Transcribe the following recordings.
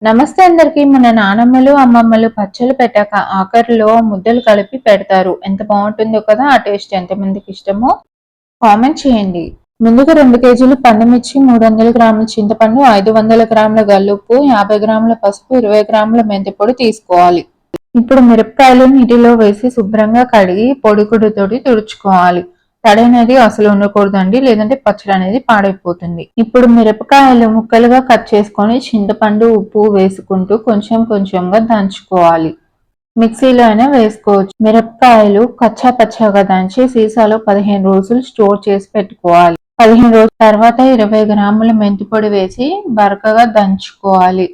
నమస్తే అందరికి. మన నానమ్మలు అమ్మమ్మలు పచ్చళ్ళు పెట్టాక ఆఖరిలో ముద్దలు కలిపి పెడతారు. ఎంత బాగుంటుందో కదా. ఆ టేస్ట్ ఎంతమందికి ఇష్టమో కామెంట్ చేయండి. ముందుగా 2 కేజీలు పండుమిర్చి, 300 గ్రాముల చింతపండు, 500 గ్రాముల గల్లుప్పు, 50 గ్రాముల పసుపు, 20 గ్రాముల మెంతిపొడి తీసుకోవాలి. ఇప్పుడు మిరపకాయలు నీటిలో వేసి శుభ్రంగా కడిగి పొడిగుడ్డతోటి తుడుచుకోవాలి. తడనేది అసలు ఉండకూడదండి, లేదంటే పచ్చడి అనేది పాడైపోతుంది. ఇప్పుడు మిరపకాయలు ముక్కలుగా కట్ చేసుకొని చింతపండు, ఉప్పు వేసుకుంటూ కొంచెం కొంచెంగా దంచుకోవాలి. మిక్సీలో అయినా వేసుకోవచ్చు. మిరపకాయలు కచ్చా పచ్చాగా దంచి సీసాలో 15 రోజులు స్టోర్ చేసి పెట్టుకోవాలి. 15 రోజుల తర్వాత 20 గ్రాముల మెంతిపొడి వేసి బరకగా దంచుకోవాలి.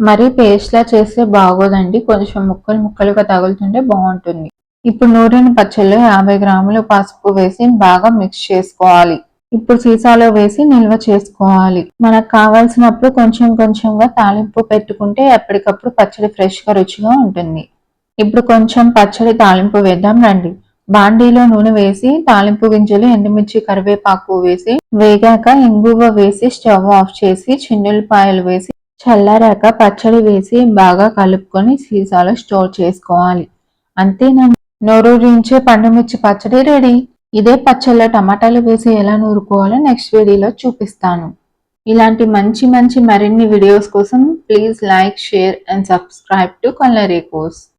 మరి పేస్ట్‌లా చేస్తే బాగోదండి. కొంచెం ముక్కలు ముక్కలుగా తగులుతుంటే బాగుంటుంది. ఇప్పుడు నూరిన పచ్చళ్ళలో 50 గ్రాములు పసుపు వేసి బాగా మిక్స్ చేసుకోవాలి. ఇప్పుడు సీసాలో వేసి నిల్వ చేసుకోవాలి. మనకు కావాల్సినప్పుడు కొంచెం కొంచెంగా తాలింపు పెట్టుకుంటే ఎప్పటికప్పుడు పచ్చడి ఫ్రెష్‌గా రుచిగా ఉంటుంది. ఇప్పుడు కొంచెం పచ్చడి తాలింపు వేద్దాం రండి. బాండీలో నూనె వేసి తాలింపు గింజలు, ఎండుమిర్చి, కరివేపాకు వేసి వేగాక ఇంగువ వేసి స్టవ్ ఆఫ్ చేసి చిన్నుల్లిపాయలు వేసి చల్లారాక పచ్చడి వేసి బాగా కలుపుకొని సీసాలో స్టోర్ చేసుకోవాలి. అంతేనండి, నోరూరించే పండుమిర్చి పచ్చడి రెడీ. ఇదే పచ్చళ్ళలో టమాటాలు వేసి ఎలా నూరుకోవాలో నెక్స్ట్ వీడియోలో చూపిస్తాను. ఇలాంటి మంచి మంచి మరిన్ని వీడియోస్ కోసం please like, share and subscribe to Kalari course.